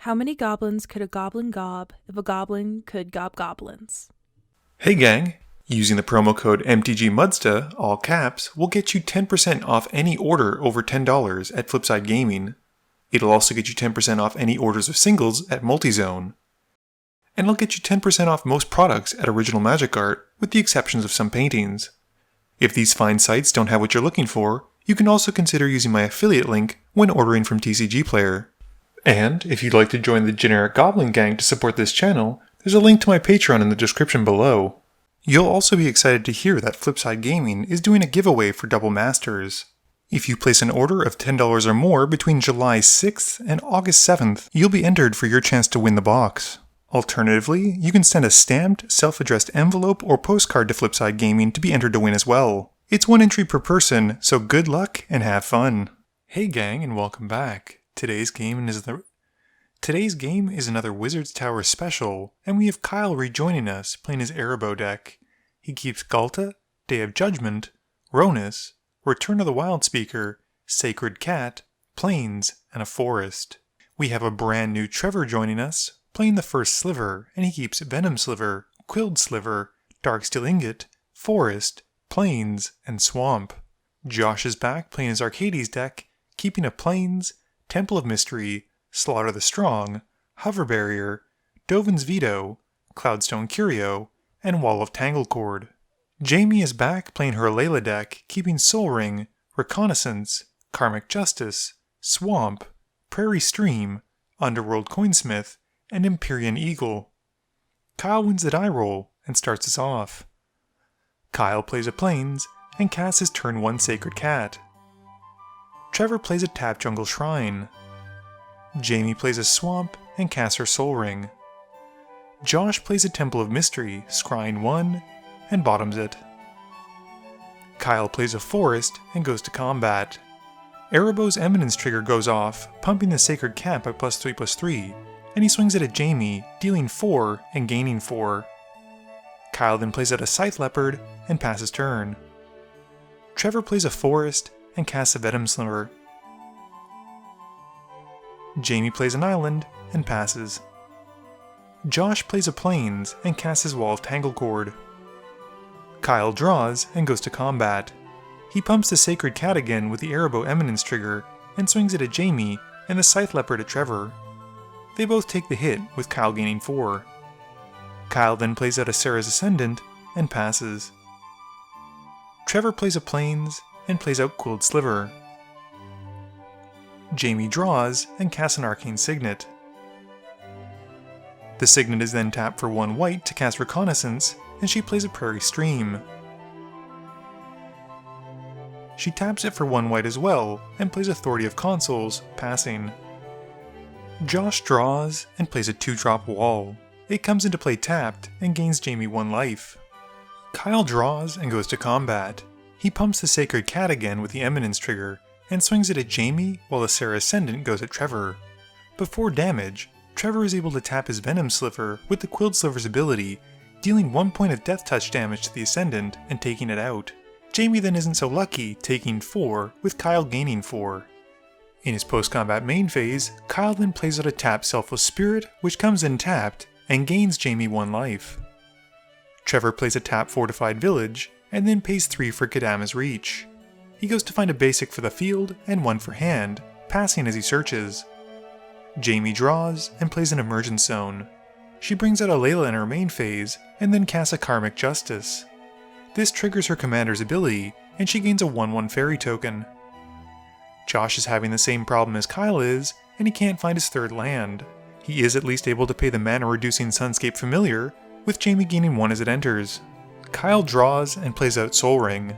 How many goblins could a goblin gob if a goblin could gob goblins? Hey gang! Using the promo code MTGMudsta, all caps, will get you 10% off any order over $10 at Flipside Gaming. It'll also get you 10% off any orders of singles at Multizone. And it'll get you 10% off most products at Original Magic Art, with the exceptions of some paintings. If these fine sites don't have what you're looking for, you can also consider using my affiliate link when ordering from TCG Player. And if you'd like to join the generic Goblin Gang to support this channel, there's a link to my Patreon in the description below. You'll also be excited to hear that Flipside Gaming is doing a giveaway for Double Masters. If you place an order of $10 or more between July 6th and August 7th, you'll be entered for your chance to win the box. Alternatively, you can send a stamped, self-addressed envelope or postcard to Flipside Gaming to be entered to win as well. It's one entry per person, so good luck and have fun. Hey gang, and welcome back. Today's game is another Wizard's Tower special, and we have Kyle rejoining us, playing his Arahbo deck. He keeps Ghalta, Day of Judgment, Ronus, Return of the Wildspeaker, Sacred Cat, Plains, and a Forest. We have a brand new Trevor joining us, playing the First Sliver, and he keeps Venom Sliver, Quilled Sliver, Darksteel Ingot, Forest, Plains, and Swamp. Josh is back playing his Arcades deck, keeping a Plains, Temple of Mystery, Slaughter the Strong, Hover Barrier, Dovin's Veto, Cloudstone Curio, and Wall of Tanglecord. Jamie is back playing her Alela deck, keeping Soul Ring, Reconnaissance, Karmic Justice, Swamp, Prairie Stream, Underworld Coinsmith, and Empyrean Eagle. Kyle wins the die roll and starts us off. Kyle plays a Plains and casts his turn 1 Sacred Cat. Trevor plays a Tap Jungle Shrine. Jamie plays a Swamp and casts her Soul Ring. Josh plays a Temple of Mystery, scrying 1, and bottoms it. Kyle plays a Forest and goes to combat. Arahbo's Eminence trigger goes off, pumping the Sacred Cat by +3/+3, and he swings it at Jamie, dealing 4 and gaining 4. Kyle then plays out a Scythe Leopard and passes turn. Trevor plays a Forest and casts a Venom Sliver. Jamie plays an Island and passes. Josh plays a Plains and casts his Wall of Tanglecord. Kyle draws and goes to combat. He pumps the Sacred Cat again with the Arahbo Eminence trigger and swings it at Jamie and the Scythe Leopard at Trevor. They both take the hit, with Kyle gaining 4. Kyle then plays out a Sarah's Ascendant and passes. Trevor plays a Plains and plays out Quilled Sliver. Jamie draws and casts an Arcane Signet. The Signet is then tapped for 1 white to cast Reconnaissance, and she plays a Prairie Stream. She taps it for 1 white as well, and plays Authority of Consuls, passing. Josh draws and plays a 2-drop Wall. It comes into play tapped and gains Jamie 1 life. Kyle draws and goes to combat. He pumps the Sacred Cat again with the Eminence trigger and swings it at Jamie while the Sarah Ascendant goes at Trevor. Before damage, Trevor is able to tap his Venom Sliver with the Quilled Sliver's ability, dealing 1 point of Death Touch damage to the Ascendant and taking it out. Jamie then isn't so lucky, taking 4, with Kyle gaining 4. In his post-combat main phase, Kyle then plays out a tapped Selfless Spirit, which comes in tapped, and gains Jamie 1 life. Trevor plays a tapped Fortified Village, and then pays 3 for Kadama's Reach. He goes to find a basic for the field, and 1 for hand, passing as he searches. Jamie draws, and plays an Emergence Zone. She brings out Alela in her main phase, and then casts a Karmic Justice. This triggers her commander's ability, and she gains a 1/1 fairy token. Josh is having the same problem as Kyle is, and he can't find his 3rd land. He is at least able to pay the mana-reducing Sunscape Familiar, with Jamie gaining 1 as it enters. Kyle draws and plays out Soul Ring.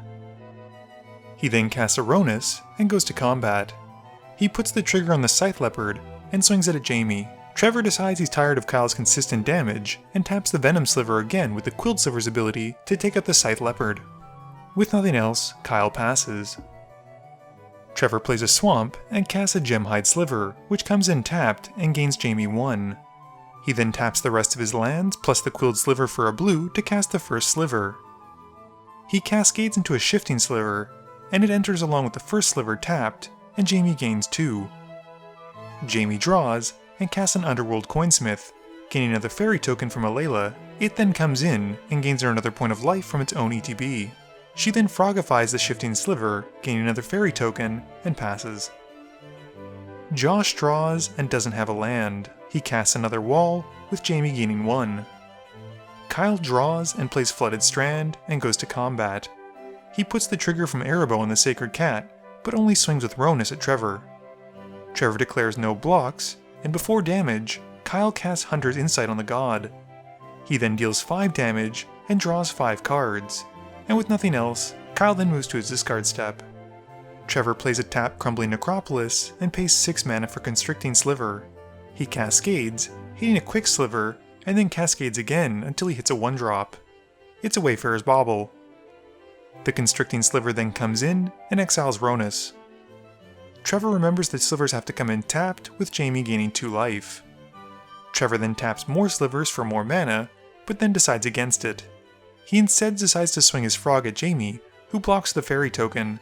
He then casts a Ronus and goes to combat. He puts the trigger on the Scythe Leopard and swings it at Jamie. Trevor decides he's tired of Kyle's consistent damage and taps the Venom Sliver again with the Quilled Sliver's ability to take out the Scythe Leopard. With nothing else, Kyle passes. Trevor plays a Swamp and casts a Gemhide Sliver, which comes in tapped and gains Jamie 1. He then taps the rest of his lands plus the Quilled Sliver for a blue to cast the First Sliver. He cascades into a Shifting Sliver, and it enters along with the First Sliver tapped, and Jamie gains 2. Jamie draws and casts an Underworld Coinsmith, gaining another fairy token from Alela. It then comes in and gains her another point of life from its own ETB. She then frogifies the Shifting Sliver, gaining another fairy token, and passes. Josh draws and doesn't have a land. He casts another wall, with Jamie gaining 1. Kyle draws and plays Flooded Strand and goes to combat. He puts the trigger from Arahbo on the Sacred Cat, but only swings with Ronus at Trevor. Trevor declares no blocks, and before damage, Kyle casts Hunter's Insight on the god. He then deals 5 damage and draws 5 cards, and with nothing else, Kyle then moves to his discard step. Trevor plays a tap Crumbling Necropolis and pays 6 mana for Constricting Sliver. He cascades, hitting a Quick Sliver, and then cascades again until he hits a 1-drop. It's a Wayfarer's Bauble. The Constricting Sliver then comes in and exiles Ronus. Trevor remembers that slivers have to come in tapped, with Jamie gaining 2 life. Trevor then taps more slivers for more mana, but then decides against it. He instead decides to swing his frog at Jamie, who blocks the fairy token.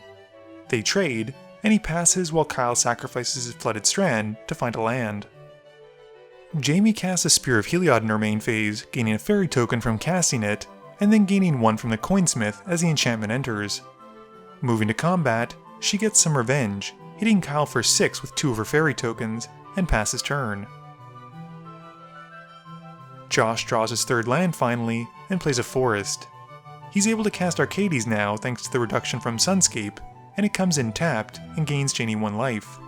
They trade, and he passes while Kyle sacrifices his Flooded Strand to find a land. Jamie casts a Spear of Heliod in her main phase, gaining a fairy token from casting it, and then gaining 1 from the Coinsmith as the enchantment enters. Moving to combat, she gets some revenge, hitting Kyle for 6 with 2 of her fairy tokens, and passes turn. Josh draws his 3rd land finally, and plays a forest. He's able to cast Arcades now thanks to the reduction from Sunscape, and it comes in tapped and gains Jamie 1 life.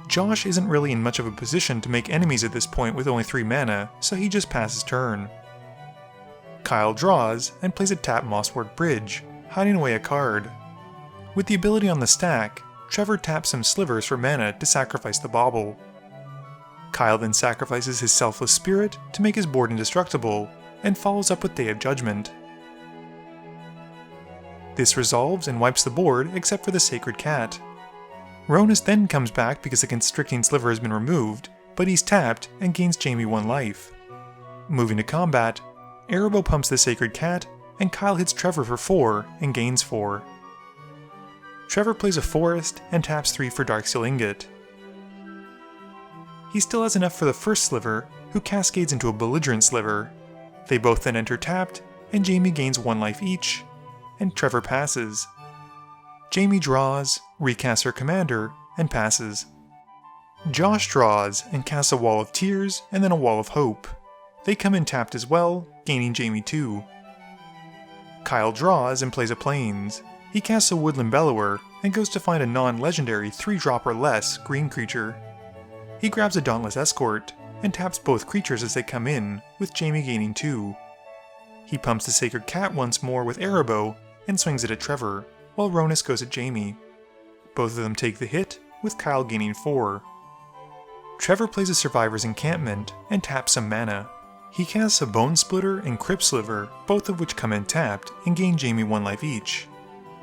Josh isn't really in much of a position to make enemies at this point with only 3 mana, so he just passes turn. Kyle draws and plays a tap Mosswort Bridge, hiding away a card. With the ability on the stack, Trevor taps some slivers for mana to sacrifice the bauble. Kyle then sacrifices his Selfless Spirit to make his board indestructible, and follows up with Day of Judgment. This resolves and wipes the board except for the Sacred Cat. Ronus then comes back because the Constricting Sliver has been removed, but he's tapped and gains Jamie 1 life. Moving to combat, Arahbo pumps the Sacred Cat, and Kyle hits Trevor for 4 and gains 4. Trevor plays a forest and taps 3 for Darksteel Ingot. He still has enough for the first Sliver, who cascades into a Belligerent Sliver. They both then enter tapped, and Jamie gains 1 life each, and Trevor passes. Jamie draws, recasts her commander, and passes. Josh draws and casts a Wall of Tears and then a Wall of Hope. They come in tapped as well, gaining Jamie 2. Kyle draws and plays a Plains. He casts a Woodland Bellower and goes to find a non-legendary 3-drop or less green creature. He grabs a Dauntless Escort and taps both creatures as they come in, with Jamie gaining 2. He pumps the Sacred Cat once more with Arahbo and swings it at Trevor, while Ronus goes at Jamie. Both of them take the hit, with Kyle gaining 4. Trevor plays a Survivor's Encampment and taps some mana. He casts a Bone Splitter and Crypt Sliver, both of which come in tapped and gain Jamie 1 life each.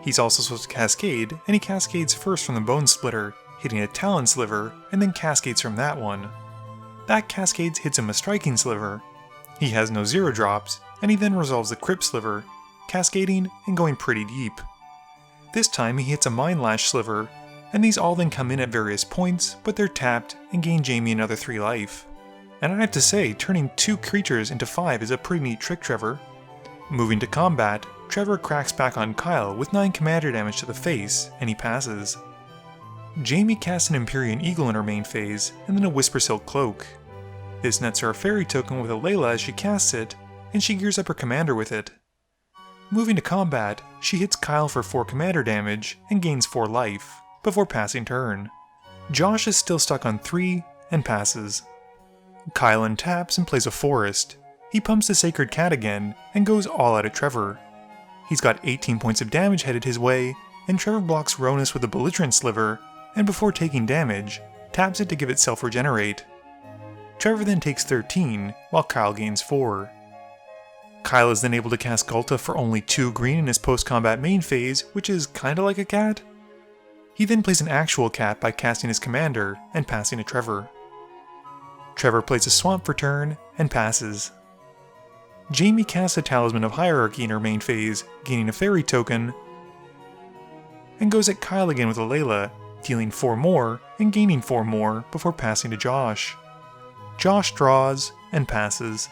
He's also supposed to cascade, and he cascades first from the Bone Splitter, hitting a Talon Sliver, and then cascades from that one. That cascades hits him a Striking Sliver. He has no 0-drops, and he then resolves the Crypt Sliver, cascading and going pretty deep. This time he hits a Mind Lash Sliver, and these all then come in at various points, but they're tapped and gain Jamie another 3 life. And I have to say, turning 2 creatures into 5 is a pretty neat trick, Trevor. Moving to combat, Trevor cracks back on Kyle with 9 commander damage to the face, and he passes. Jamie casts an Empyrean Eagle in her main phase, and then a Whisper Silk Cloak. This nets her a fairy token with Alela as she casts it, and she gears up her commander with it. Moving to combat, she hits Kyle for 4 commander damage and gains 4 life, before passing turn. Josh is still stuck on 3 and passes. Kyle untaps and plays a forest. He pumps the Sacred Cat again and goes all out at Trevor. He's got 18 points of damage headed his way, and Trevor blocks Ronus with a Belligerent Sliver, and before taking damage, taps it to give it self-regenerate. Trevor then takes 13, while Kyle gains 4. Kyle is then able to cast Ghalta for only 2 green in his post-combat main phase, which is kinda like a cat. He then plays an actual cat by casting his commander and passing to Trevor. Trevor plays a Swamp for turn and passes. Jamie casts a Talisman of Hierarchy in her main phase, gaining a fairy token, and goes at Kyle again with Alela, dealing 4 more and gaining 4 more before passing to Josh. Josh draws and passes.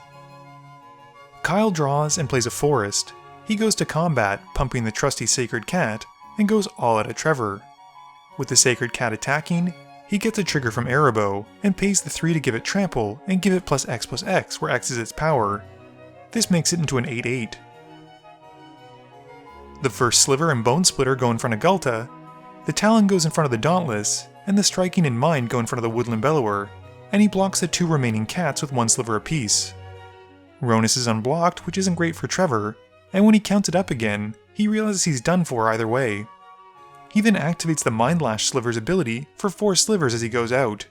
Kyle draws and plays a forest. He goes to combat, pumping the trusty Sacred Cat, and goes all out at Trevor. With the Sacred Cat attacking, he gets a trigger from Arahbo and pays the 3 to give it trample and give it +X+X, where X is its power. This makes it into an 8/8. The First Sliver and Bone Splitter go in front of Gulta, the Talon goes in front of the Dauntless, and the Striking and Mind go in front of the Woodland Bellower, and he blocks the 2 remaining cats with 1 sliver apiece. Ronus is unblocked, which isn't great for Trevor, and when he counts it up again, he realizes he's done for either way. He then activates the Mind Lash Sliver's ability for 4 slivers as he goes out.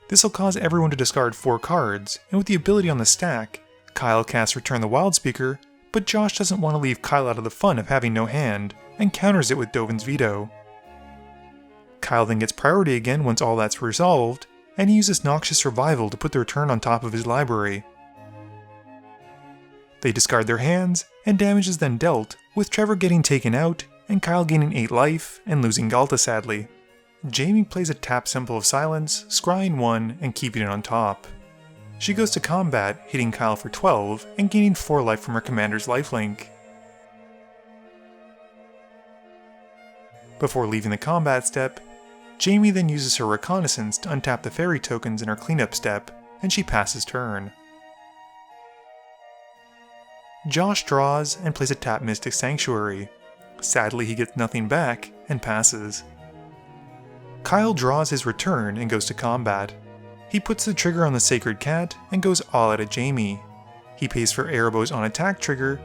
This will cause everyone to discard 4 cards, and with the ability on the stack, Kyle casts Return the Wild Speaker, but Josh doesn't want to leave Kyle out of the fun of having no hand, and counters it with Dovin's Veto. Kyle then gets priority again once all that's resolved, and he uses Noxious Revival to put the return on top of his library. They discard their hands, and damage is then dealt, with Trevor getting taken out, and Kyle gaining 8 life, and losing Gulta sadly. Jamie plays a tap Symbol of Silence, scrying 1, and keeping it on top. She goes to combat, hitting Kyle for 12, and gaining 4 life from her commander's lifelink. Before leaving the combat step, Jamie then uses her Reconnaissance to untap the fairy tokens in her cleanup step, and she passes turn. Josh draws and plays a tap Mystic Sanctuary. Sadly, he gets nothing back and passes. Kyle draws his return and goes to combat. He puts the trigger on the Sacred Cat and goes all out at Jamie. He pays for Arahbo's on attack trigger,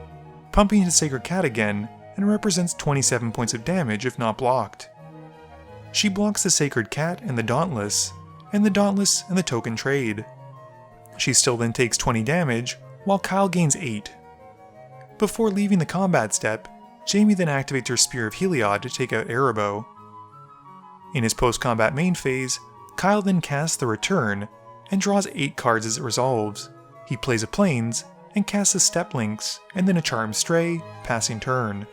pumping his Sacred Cat again, and represents 27 points of damage if not blocked. She blocks the Sacred Cat and the Dauntless and the token trade. She still then takes 20 damage, while Kyle gains 8. Before leaving the combat step, Jamie then activates her Spear of Heliod to take out Arahbo. In his post-combat main phase, Kyle then casts the Return and draws 8 cards as it resolves. He plays a Plains and casts a Step Links and then a Charmed Stray, passing turn.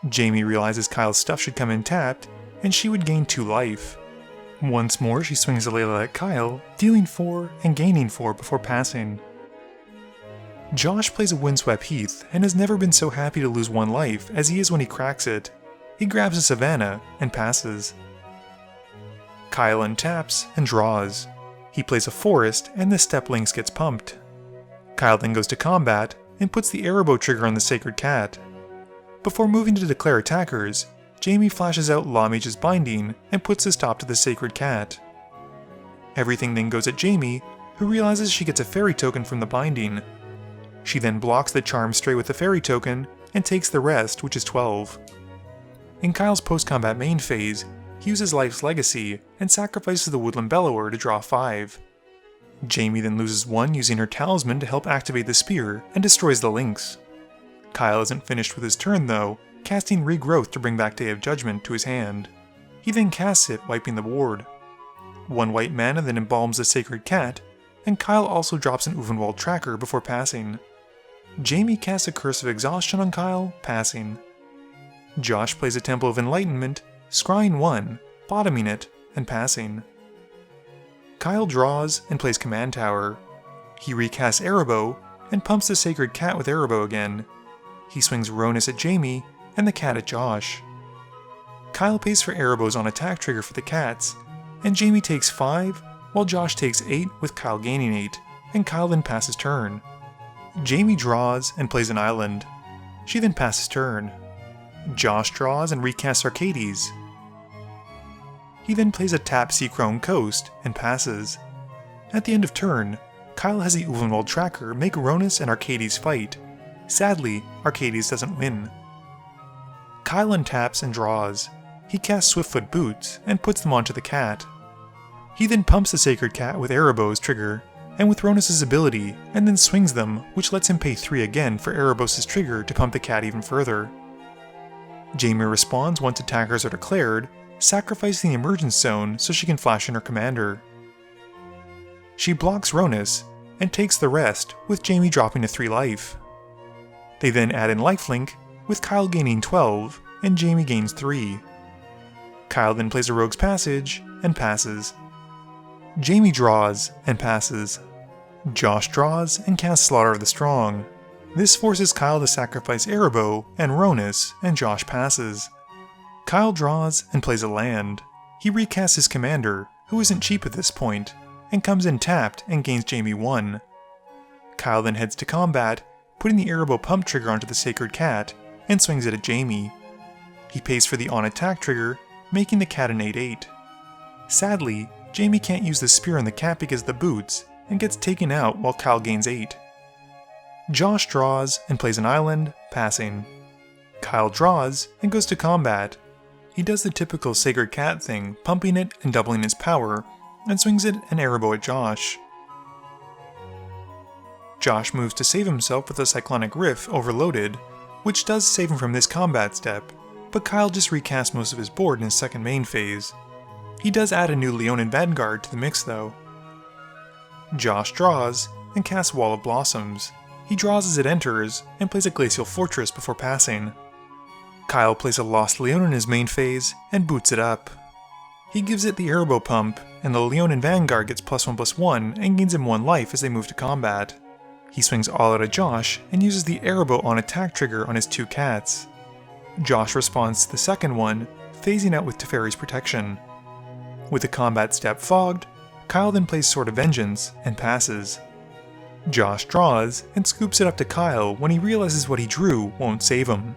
Jamie realizes Kyle's stuff should come in tapped, and she would gain 2 life. Once more she swings Alela at Kyle, dealing 4 and gaining 4 before passing. Josh plays a Windswept Heath and has never been so happy to lose 1 life as he is when he cracks it. He grabs a Savannah and passes. Kyle untaps and draws. He plays a Forest and the Step Links gets pumped. Kyle then goes to combat and puts the Arahbo trigger on the Sacred Cat. Before moving to declare attackers, Jamie flashes out Lawmage's Binding and puts a stop to the Sacred Cat. Everything then goes at Jamie, who realizes she gets a fairy token from the Binding. She then blocks the Charmed Stray with the fairy token and takes the rest, which is 12. In Kyle's post-combat main phase, he uses Life's Legacy and sacrifices the Woodland Bellower to draw 5. Jamie then loses 1 using her Talisman to help activate the Spear and destroys the Lynx. Kyle isn't finished with his turn though, casting Regrowth to bring back Day of Judgment to his hand. He then casts it, wiping the ward. 1 white mana then embalms the Sacred Cat, and Kyle also drops an Uvenwald Tracker before passing. Jamie casts a Curse of Exhaustion on Kyle, passing. Josh plays a Temple of Enlightenment, scrying 1, bottoming it, and passing. Kyle draws and plays Command Tower. He recasts Arahbo and pumps the Sacred Cat with Arahbo again. He swings Ronus at Jamie and the cat at Josh. Kyle pays for Arahbo's on attack trigger for the cats, and Jamie takes 5, while Josh takes 8 with Kyle gaining 8, and Kyle then passes turn. Jamie draws and plays an island. She then passes turn. Josh draws and recasts Arcades. He then plays a tap Seacrone Coast and passes. At the end of turn, Kyle has the Uvenwald Tracker make Ronus and Arcades fight. Sadly, Arcades doesn't win. Kyle untaps and draws. He casts Swiftfoot Boots and puts them onto the cat. He then pumps the Sacred Cat with Arahbo's trigger, and with Ronus' ability, and then swings them, which lets him pay 3 again for Erebos' trigger to pump the cat even further. Jamie responds once attackers are declared, sacrificing the Emergence Zone so she can flash in her commander. She blocks Ronus, and takes the rest, with Jamie dropping to 3 life. They then add in Lifelink, with Kyle gaining 12, and Jamie gains 3. Kyle then plays a Rogue's Passage, and passes. Jamie draws and passes. Josh draws and casts Slaughter of the Strong. This forces Kyle to sacrifice Arahbo and Ronus, and Josh passes. Kyle draws and plays a land. He recasts his commander, who isn't cheap at this point, and comes in tapped and gains Jamie 1. Kyle then heads to combat, putting the Arahbo pump trigger onto the Sacred Cat, and swings it at Jamie. He pays for the on-attack trigger, making the cat an 8/8. Sadly, Jamie can't use the spear on the cat because of the boots, and gets taken out while Kyle gains 8. Josh draws and plays an island, passing. Kyle draws and goes to combat. He does the typical Sacred Cat thing, pumping it and doubling its power, and swings it an Arahbo at Josh. Josh moves to save himself with a Cyclonic Rift overloaded, which does save him from this combat step, but Kyle just recasts most of his board in his second main phase. He does add a new Leonin Vanguard to the mix though. Josh draws and casts Wall of Blossoms. He draws as it enters, and plays a Glacial Fortress before passing. Kyle plays a Lost Leon in his main phase, and boots it up. He gives it the Arahbo pump, and the Leonin Vanguard gets +1/+1 and gains him 1 life as they move to combat. He swings all out at Josh, and uses the Arahbo on attack trigger on his 2 cats. Josh responds to the second one, phasing out with Teferi's protection. With the combat step fogged, Kyle then plays Sword of Vengeance, and passes. Josh draws, and scoops it up to Kyle when he realizes what he drew won't save him.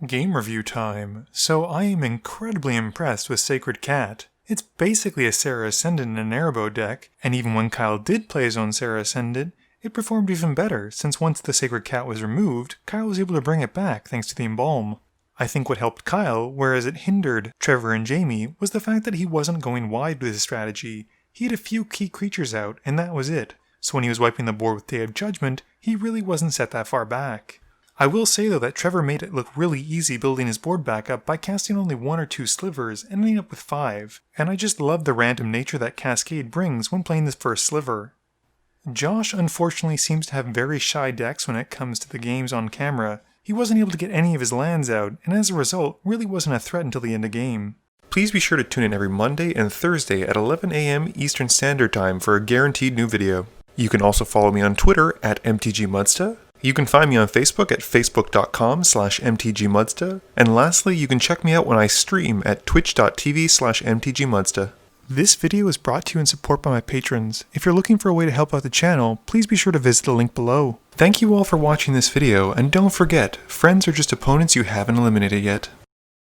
Game review time. So I am incredibly impressed with Sacred Cat. It's basically a Serra Ascendant in an Arahbo deck, and even when Kyle did play his own Serra Ascendant, it performed even better, since once the Sacred Cat was removed, Kyle was able to bring it back thanks to the Embalm. I think what helped Kyle, whereas it hindered Trevor and Jamie, was the fact that he wasn't going wide with his strategy. He had a few key creatures out, and that was it. So when he was wiping the board with Day of Judgment, he really wasn't set that far back. I will say though that Trevor made it look really easy building his board back up by casting only 1 or 2 slivers and ending up with 5, and I just love the random nature that Cascade brings when playing this First Sliver. Josh unfortunately seems to have very shy decks when it comes to the games on camera. He wasn't able to get any of his lands out, and as a result, really wasn't a threat until the end of game. Please be sure to tune in every Monday and Thursday at 11 AM Eastern Standard Time for a guaranteed new video. You can also follow me on Twitter at MTGMudsta. You can find me on Facebook at facebook.com/MTGMudsta. And lastly, you can check me out when I stream at twitch.tv/MTGMudsta. This video is brought to you in support by my patrons. If you're looking for a way to help out the channel, please be sure to visit the link below. Thank you all for watching this video, and don't forget, friends are just opponents you haven't eliminated yet.